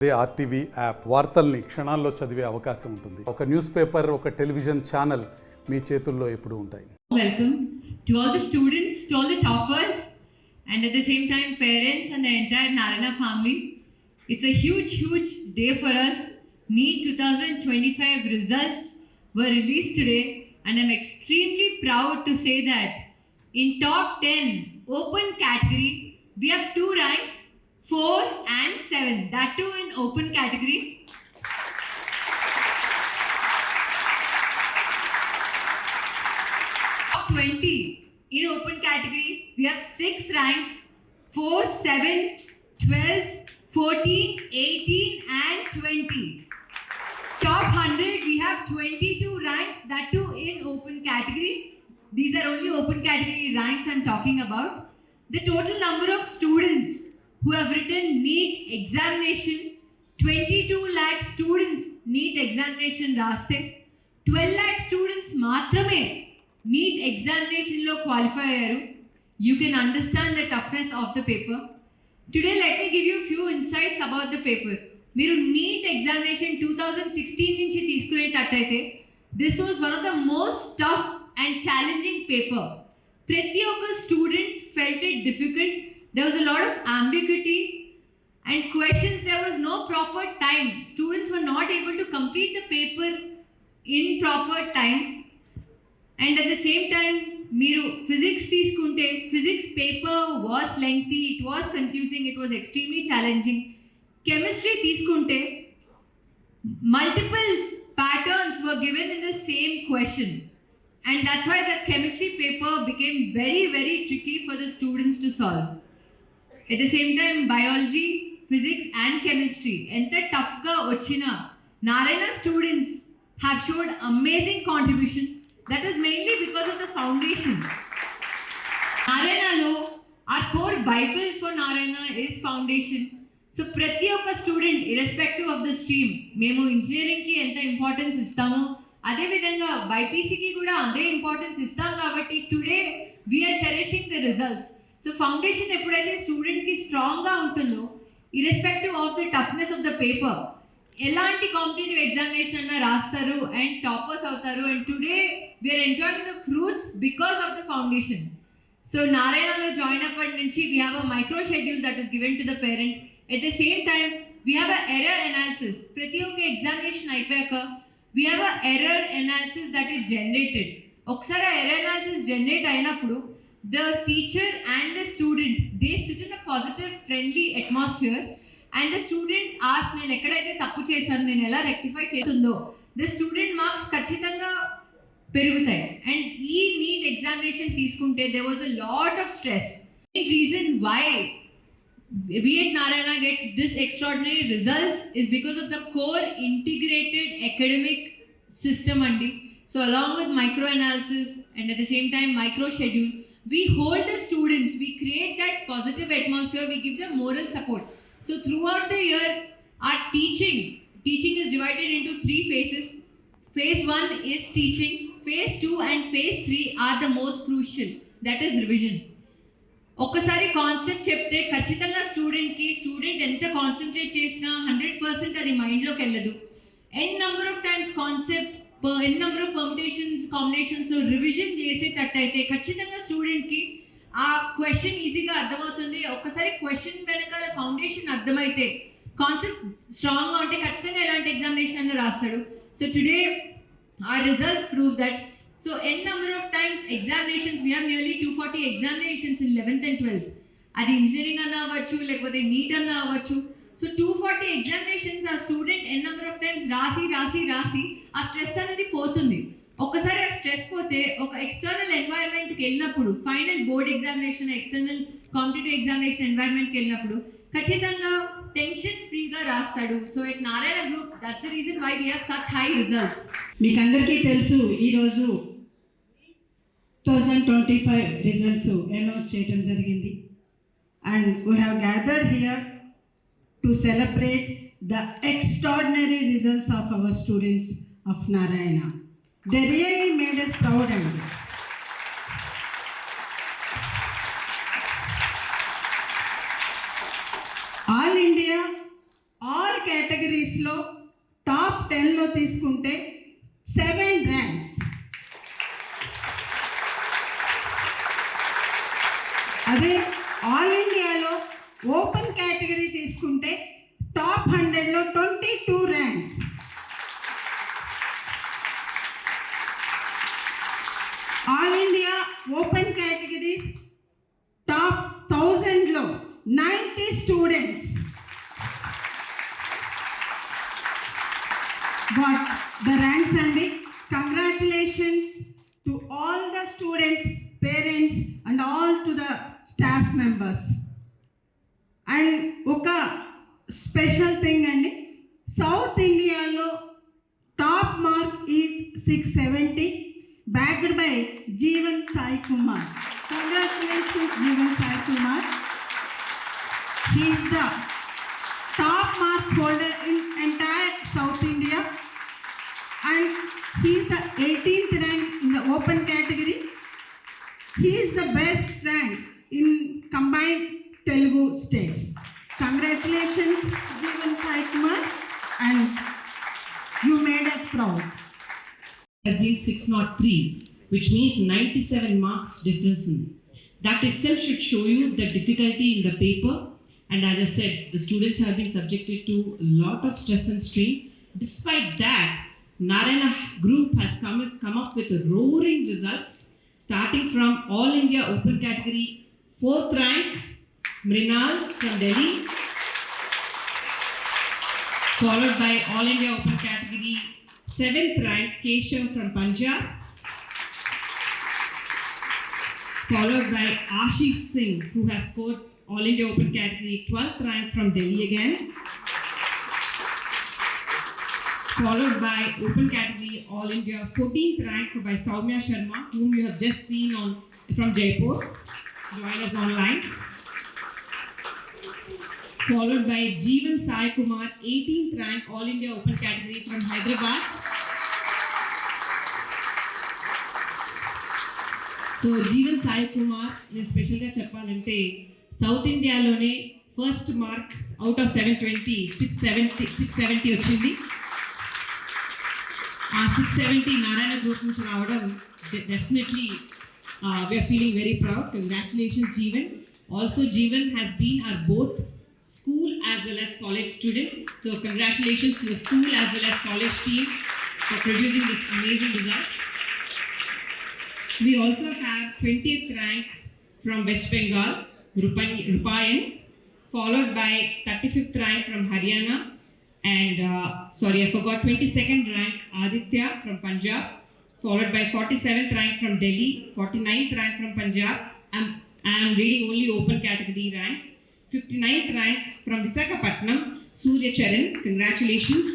అదే RTV app వార్తల్ని క్షణాల్లో చదివే అవకాశం ఉంటుంది. ఒక న్యూస్ పేపర్, ఒక టెలివిజన్ ఛానల్ మీ చేతుల్లో ఎప్పుడూ ఉంటాయి. Welcome to all the students, to all the toppers, and at the same time parents and the entire Narayana family. It's a huge day for us. NEET 2025 results were released today, and I'm extremely proud to say that in top 10 open category, we have 2 ranks, 4 and 7. That too in open category. Top 20 in open category, we have 6 ranks, 4, 7, 12, 14, 18 and 20. Top 100, we have 22 ranks, that too in open category. These are only open category ranks I'm talking about. The total number of students who have written NEET examination, 22 lakh students NEET examination raste, 12 lakh students maatrame NEET examination lo qualify ayyaru. You can understand the toughness of the paper. Today let me give you a few insights about the paper. Meeru NEET examination 2016 nunchi teeskunettattayite this was one of the most tough and challenging paper. Prati oka student felt it difficult. There was a lot of ambiguity and questions. There was no proper time. Students were not able to complete the paper in proper time. And at the same time, Meeru physics teeskunte, physics paper was lengthy, it was confusing, it was extremely challenging. Chemistry teeskunte, multiple patterns were given in the same question. And that's why the chemistry paper became very tricky for the students to solve. At the same time, biology, physics and chemistry, enta tough ga ochina, Narayana students have showed amazing contribution. That is mainly because of the foundation. Narayana lo, our core Bible for Narayana is foundation. So prati oka student, irrespective of the stream, memo engineering ki enta importance istamo, ade vidhanga BIPC ki kuda ade importance istam kabatti today we are cherishing the results. So foundation ఎప్పుడైతే student కి strong గా ఉంటుందో irrespective of the toughness of the paper ఎలాంటి competitive examination అన్న రాస్తారు and toppers అవుతారు. And today we are enjoying the fruits because of the foundation. So నారాయణలో join అప్పటి నుంచి we have a micro schedule that is given to the parent. At the same time we have a error analysis. ప్రతి ఒక్క examination అయిపోయాక we have a error analysis that is generated. ఒకసారి ఆ error analysis generate అయినప్పుడు the teacher and the student, they sit in a positive friendly atmosphere and the student asks నేను ఎక్కడైతే తప్పు చేశాను నేను ఎలా రెక్టిఫై చేస్తుందో the student marks ఖచ్చితంగా పెరుగుతాయి. అండ్ ఈ నీట్ ఎగ్జామినేషన్ తీసుకుంటే there was a lot of stress. The reason why we at Narayana get this extraordinary results is because of the core integrated academic system andi. So along with micro analysis and at the same time micro schedule, we hold the students, we create that positive atmosphere, we give them moral support. So throughout the year, our teaching is divided into 3 phases. Phase 1 is teaching, phase 2 and phase 3 are the most crucial, that is revision. ఒక్కసారి concept చెప్తే ఖచ్చితంగా student ఎంత concentrate చేసినా 100% అది మైండ్లోకి వెళ్ళదు. N number of times concept N number of permutations కాంబినేషన్స్లో revision చేసేటట్టయితే ఖచ్చితంగా స్టూడెంట్కి ఆ క్వశ్చన్ ఈజీగా అర్థమవుతుంది. ఒక్కసారి క్వశ్చన్ వెనకాల ఫౌండేషన్ అర్థమైతే కాన్సెప్ట్ స్ట్రాంగ్గా ఉంటే ఖచ్చితంగా ఎలాంటి ఎగ్జామినేషన్ రాస్తాడు. So today our results prove that. So n number of times examinations, we have nearly 240 examinations in 11th and 12th. అది ఇంజనీరింగ్ అన్న అవ్వచ్చు లేకపోతే నీట్ అన్న అవ్వచ్చు. సో 240 ఎగ్జామినేషన్స్ ఆ student N number of times రాసి ఆ స్ట్రెస్ అనేది పోతుంది. ఒక్కసారి ఆ స్ట్రెస్ పోతే ఒక ఎక్స్టర్నల్ ఎన్వైరన్మెంట్కి వెళ్ళినప్పుడు final board examination external competitive examination ఎన్వైరన్మెంట్కి వెళ్ళినప్పుడు ఖచ్చితంగా టెన్షన్ ఫ్రీగా రాస్తాడు. So at Narayana group that's the reason why we have such high results. మీకు అందరికీ తెలుసు ఈరోజు 2025 రిజల్ట్స్ అనౌన్స్ చేయడం జరిగింది. And we have gathered here to celebrate the extraordinary results of our students of Narayana. They really made us proud అండి. All India, all కేటగిరీస్లో top 10లో తీసుకుంటే 7 ర్యాంక్స్. అదే ఆల్ ఇండియాలో ఓపెన్ కేటగిరీ తీసుకుంటే టాప్ 100లో 22 ranks. All India open categories top 1000లో 90 students. Got the ranks అండి. Congratulations to all the students, parents and all to the staff members. And ఒక స్పెషల్ థింగ్ అండి, సౌత్ ఇండియాలో top mark is 670 backed by Jeevan Sai Kumar. Congratulations Jeevan Sai Kumar. He is the top mark holder in entire South India and he is the 18th rank in the open category. He is the best rank in combined Telugu states. Congratulations Jeevan Sai Kumar, and you made us proud. Has been 603, which means 97 marks difference. That itself should show you the difficulty in the paper. And as I said, the students have been subjected to a lot of stress and strain. Despite that, Narayana group has come up with roaring results, starting from All India Open Category 4th rank, Mrinal from Delhi, followed by All India Open Category 7th rank, Keshav from Punjab, followed by Ashish Singh, who has scored All India Open Category 12th rank from Delhi again, followed by Open Category All India 14th rank by Soumya Sharma, whom you have just seen from Jaipur. Join us online. Followed by Jeevan Sai Kumar, 18th rank All India Open Category from Hyderabad. So Jeevan Sai Kumar, నేను స్పెషల్గా చెప్పాలంటే south ఇండియాలోనే first mark out of 720 670 వచ్చింది. ఆ 670 Narayana group నుంచి రావడం definitely we are feeling very proud. Congratulations Jeevan. Also Jeevan has been are both school as well as college student. So congratulations to the school as well as college team for producing this amazing result. We also have 20th rank from West Bengal, Rupayan, followed by 35th rank from Haryana, and 22nd rank Aditya from Punjab, followed by 47th rank from Delhi, 49th rank from Punjab. I am reading only open category ranks. 59th rank from Visakhapatnam, Surya Charan. Congratulations.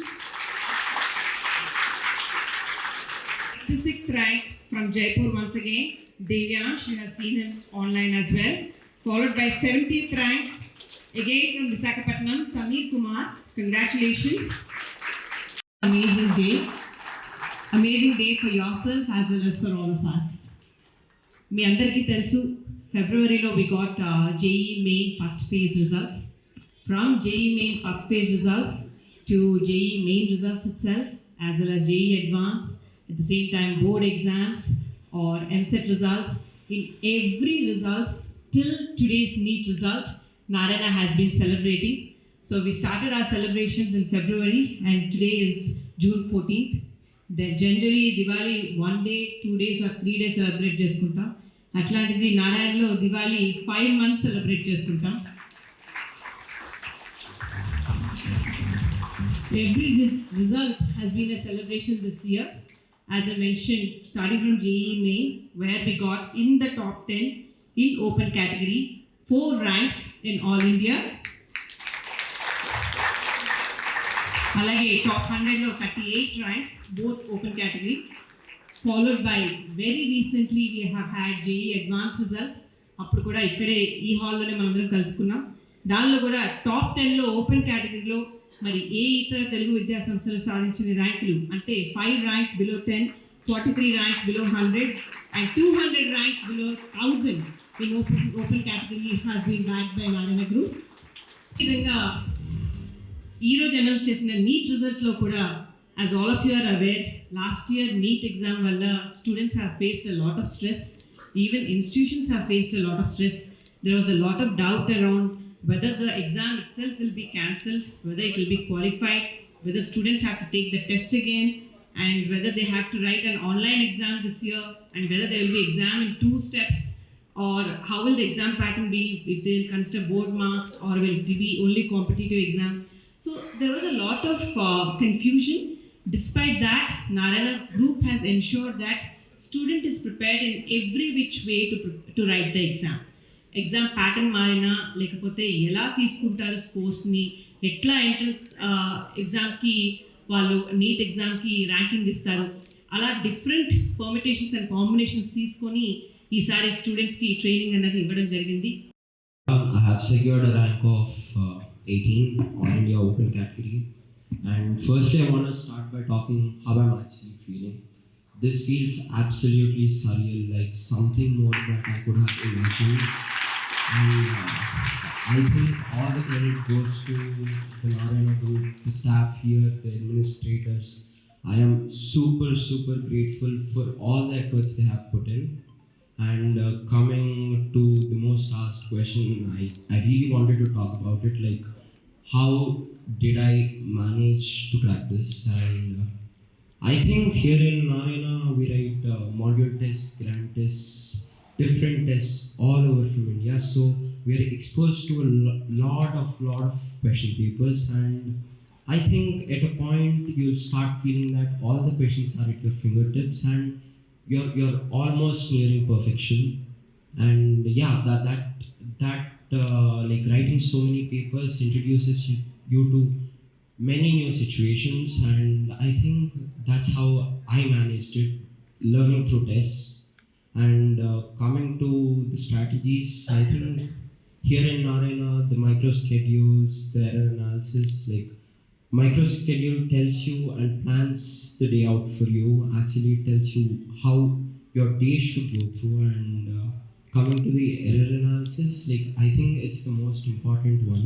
66th rank from Jaipur once again, Devyansh, you have seen him online as well. Followed by 70th rank, again from Visakhapatnam, Samir Kumar. Congratulations. Amazing day for yourself as well as for all of us. మీ అందరికీ తెలుసు, ఫిబ్రవరిలో we got JEE main first phase results. From JEE main first phase results to JEE main results itself, as well as JEE advanced, at the same time board exams or MCET results. In every results till today's NEET result, Narayana has been celebrating. So we started our celebrations in February and today is June 14th. Then generally Diwali 1 day, 2 days or 3 days celebrate చేసుకుంటాం. అట్లాంటిది నారాయణలో Diwali 5 months celebrate చేసుకుంటాం. Every result has been a celebration this year. As I mentioned, starting from JEE main, where we got in the top 10 in open category, 4 ranks in all India. Alage top 100 lo 38 ranks, both open category. Followed by very recently we have had JEE advanced results. అప్పుడు కూడా ఇక్కడే ఈ హాల్లోనే మనందరం కలుసుకున్నాం. దానిలో కూడా top 10లో open కేటగిరీలో మరి ఏ ఇతర తెలుగు విద్యా సంస్థలు సాధించిన ర్యాంకులు అంటే 5 ranks below 10, 43 ranks below 100 and 200 ranks below 1000 in open category has been backed by Narayana Group. ఈ విధంగా ఈరోజు అనౌన్స్ చేసిన నీట్ రిజల్ట్లో కూడా, as all of you are aware, last year NEET exam వల్ల students have faced a lot of stress. Even institutions have faced a lot of stress. There was a lot of doubt around whether the exam itself will be cancelled, whether it will be qualified, whether students have to take the test again, and whether they have to write an online exam this year, and whether there will be exam in 2 steps, or how will the exam pattern be, if they will consider board marks or will it be only competitive exam. So there was a lot of confusion. Despite that, Narayana Group has ensured that student is prepared in every which way to write the exam. Exam pattern మారినా లేకపోతే ఎలా తీసుకుంటారు స్కోర్స్ని, ఎట్లా entrance ఎగ్జామ్కి వాళ్ళు neat ఎగ్జామ్కి ranking ఇస్తారు, అలా డిఫరెంట్ పర్మిటేషన్స్ అండ్ కాంబినేషన్స్ తీసుకొని ఈసారి స్టూడెంట్స్కి ట్రైనింగ్ అన్నది ఇవ్వడం జరిగింది. I have secured a rank of 18 All India Open category. And firstly, I want to start by talking how I'm actually feeling. This feels absolutely surreal, like something more that I could have imagined. And I think all the credit goes to the Narayana Group, the staff here, the administrators. I am super, super grateful for all the efforts they have put in. And coming to the most asked question, I really wanted to talk about it, like how did I manage to crack this? And I think here in Narayana we write module tests, grand tests, different tests all over from India. So we are exposed to a lot of question papers, and I think at a point you'll start feeling that all the questions are at your fingertips and you're almost nearing perfection. And yeah, that like writing so many papers introduces you to many new situations, and I think that's how I managed it, learning through tests. And coming to the strategies, I think here in Narayana, the micro schedules, the error analysis, like micro schedule tells you and plans the day out for you, actually tells you how your day should go through. And coming to the error analysis, like I think it's the most important one.